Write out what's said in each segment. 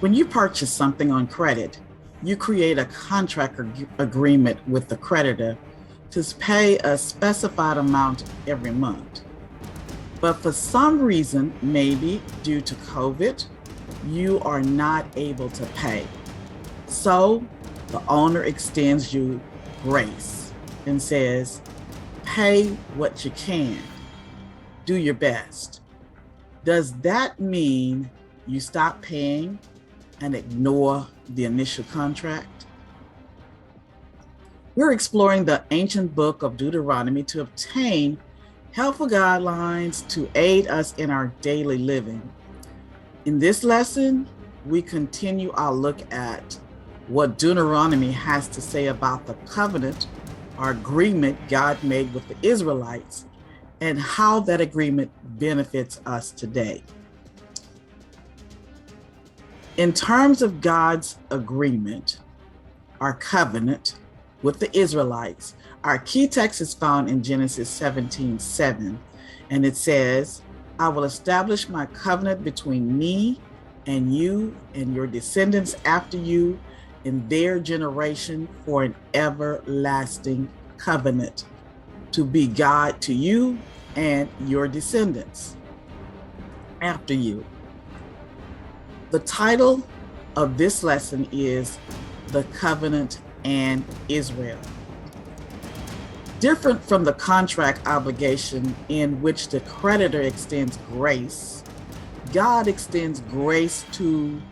When you purchase something on credit, you create a contract agreement with the creditor to pay a specified amount every month. But for some reason, maybe due to COVID, you are not able to pay. So the owner extends you grace and says, pay what you can. Do your best. Does that mean you stop paying and ignore the initial contract? We're exploring the Ancient Book of Deuteronomy to obtain helpful guidelines to aid us in our daily living. In this lesson, we continue our look at what Deuteronomy has to say about the covenant or agreement God made with the Israelites and how that agreement benefits us today. In terms of God's agreement, our covenant with the Israelites, our key text is found in Genesis 17:7, and it says, I will establish my covenant between me and you and your descendants after you in their generation for an everlasting covenant, to be God to you and your descendants after you. The title of this lesson is The Covenant and Israel. Different from the contract obligation in which the creditor extends grace, God extends grace to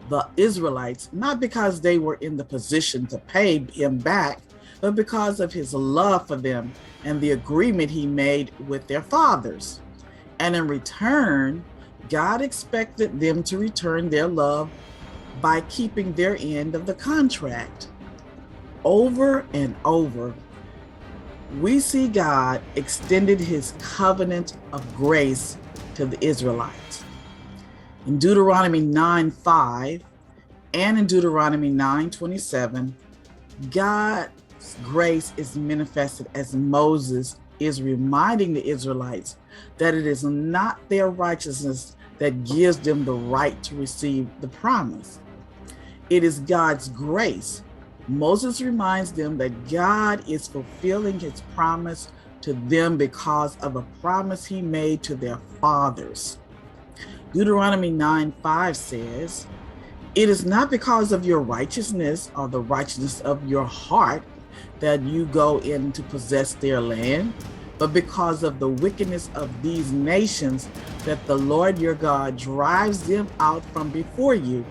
the Israelites, not because they were in the position to pay him back, but because of his love for them and the agreement he made with their fathers. And in return, God expected them to return their love by keeping their end of the contract. Over and over, we see God extended his covenant of grace to the Israelites. In Deuteronomy 9:5 and in Deuteronomy 9:27, God's grace is manifested as Moses is reminding the Israelites that it is not their righteousness that gives them the right to receive the promise. It is God's grace. Moses reminds them that God is fulfilling his promise to them because of a promise he made to their fathers. Deuteronomy 9:5 says, it is not because of your righteousness or the righteousness of your heart that you go in to possess their land, but because of the wickedness of these nations that the Lord your God drives them out from before you,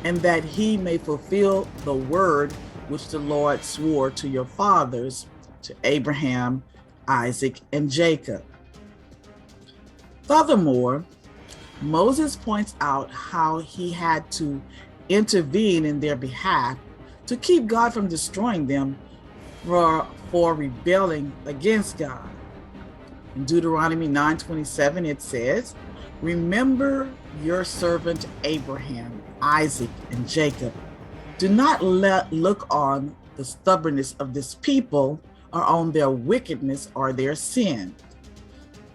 and that he may fulfill the word which the Lord swore to your fathers, to Abraham, Isaac, and Jacob. Furthermore, Moses points out how he had to intervene in their behalf to keep God from destroying them for rebelling against God. In Deuteronomy 9:27, it says, remember your servant Abraham, Isaac, and Jacob. Do not look on the stubbornness of this people or on their wickedness or their sin.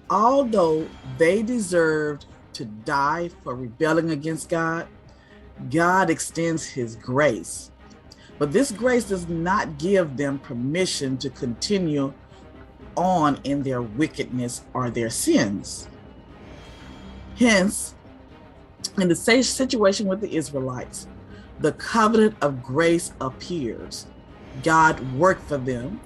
Although they deserved to die for rebelling against God, God extends his grace. But this grace does not give them permission to continue on in their wickedness or their sins. Hence, in the same situation with the Israelites, the covenant of grace appears. God worked for them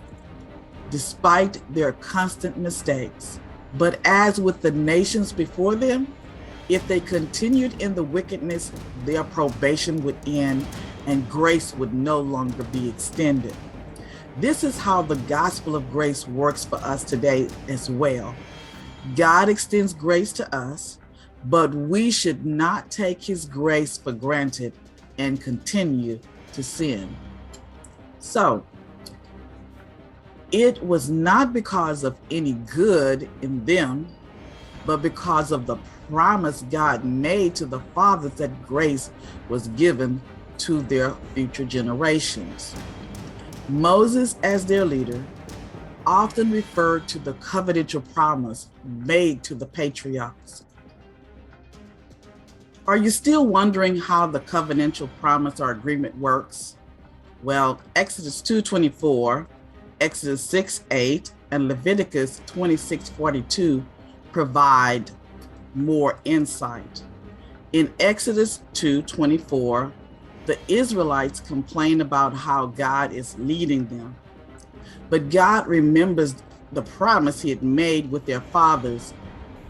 despite their constant mistakes. But as with the nations before them, if they continued in the wickedness, their probation would end and grace would no longer be extended. This is how the gospel of grace works for us today as well. God extends grace to us, but we should not take his grace for granted and continue to sin. So, it was not because of any good in them, but because of the promise God made to the fathers that grace was given to their future generations. Moses, as their leader, often referred to the covenantal promise made to the patriarchs. Are you still wondering how the covenantal promise or agreement works? Well, Exodus 2:24, Exodus 6:8, and Leviticus 26:42 provide more insight. In Exodus 2:24, the Israelites complain about how God is leading them, but God remembers the promise he had made with their fathers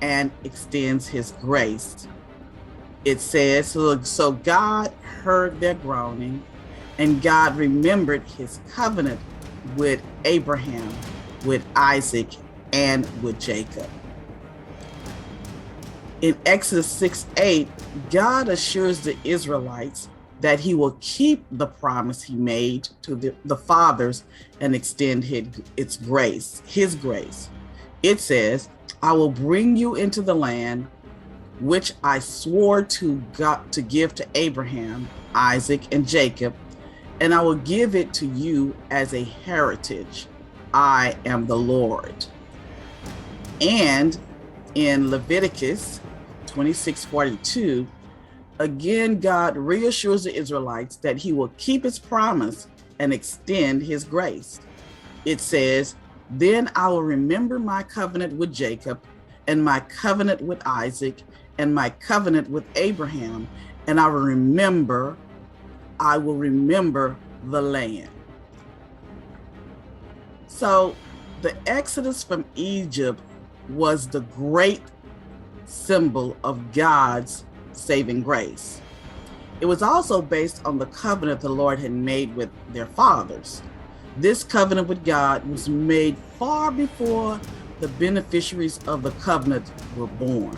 and extends his grace. It says, so God heard their groaning, and God remembered his covenant with Abraham, with Isaac, and with Jacob. In Exodus 6:8, God assures the Israelites that he will keep the promise he made to the fathers and extend his grace. It says, I will bring you into the land which I swore to give to Abraham, Isaac, and Jacob, and I will give it to you as a heritage. I am the Lord. And in Leviticus 26:42, again, God reassures the Israelites that he will keep his promise and extend his grace. It says, then I will remember my covenant with Jacob and my covenant with Isaac and my covenant with Abraham, and I will remember the land. So the Exodus from Egypt was the great symbol of God's saving grace. It was also based on the covenant the Lord had made with their fathers. This covenant with God was made far before the beneficiaries of the covenant were born.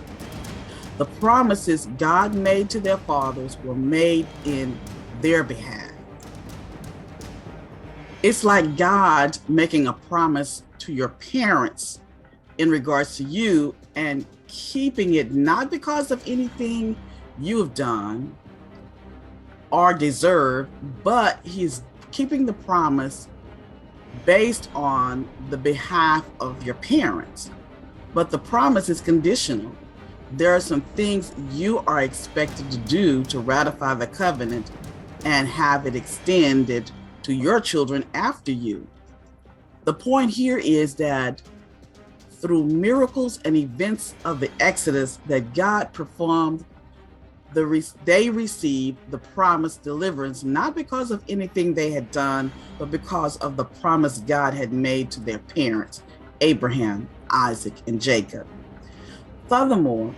The promises God made to their fathers were made in their behalf. It's like God making a promise to your parents in regards to you and keeping it not because of anything you've done or deserve, but he's keeping the promise based on the behalf of your parents. But the promise is conditional. There are some things you are expected to do to ratify the covenant and have it extended to your children after you. The point here is that through miracles and events of the Exodus that God performed, they received the promised deliverance, not because of anything they had done, but because of the promise God had made to their parents, Abraham, Isaac, and Jacob. Furthermore,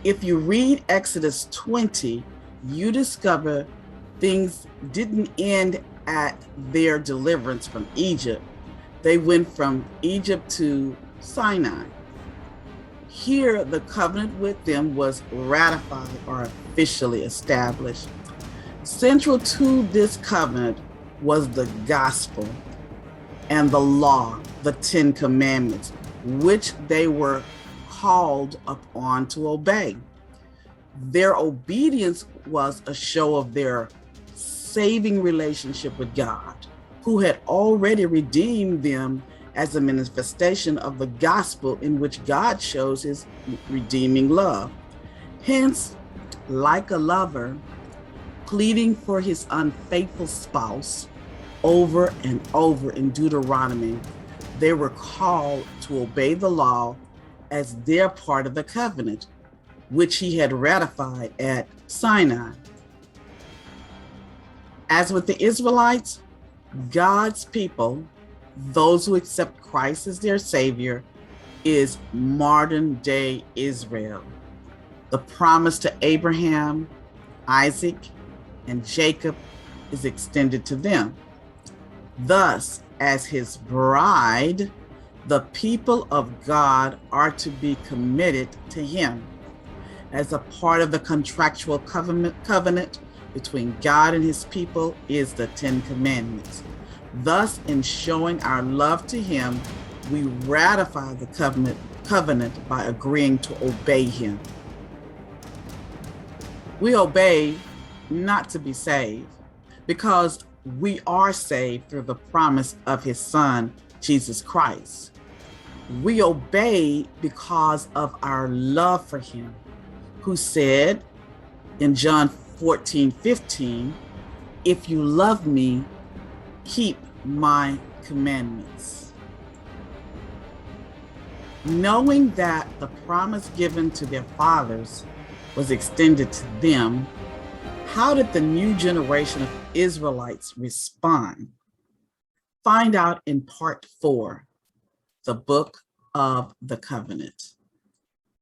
if you read Exodus 20, you discover things didn't end at their deliverance from Egypt. They went from Egypt to Sinai. Here, the covenant with them was ratified or officially established. Central to this covenant was the gospel and the law, the 10 commandments, which they were called upon to obey. Their obedience was a show of their saving relationship with God, who had already redeemed them as a manifestation of the gospel in which God shows his redeeming love. Hence, like a lover pleading for his unfaithful spouse over and over in Deuteronomy, they were called to obey the law as their part of the covenant, which he had ratified at Sinai. As with the Israelites, God's people, those who accept Christ as their Savior, is modern day Israel. The promise to Abraham, Isaac, and Jacob is extended to them. Thus, as his bride, the people of God are to be committed to him. As a part of the contractual covenant between God and his people is the 10 commandments. Thus, in showing our love to him, we ratify the covenant by agreeing to obey him. We obey not to be saved, because we are saved through the promise of his Son, Jesus Christ. We obey because of our love for him, who said, In John 14:15, if you love me, keep my commandments. Knowing that the promise given to their fathers was extended to them, how did the new generation of Israelites respond? Find out in part 4, the Book of the Covenant.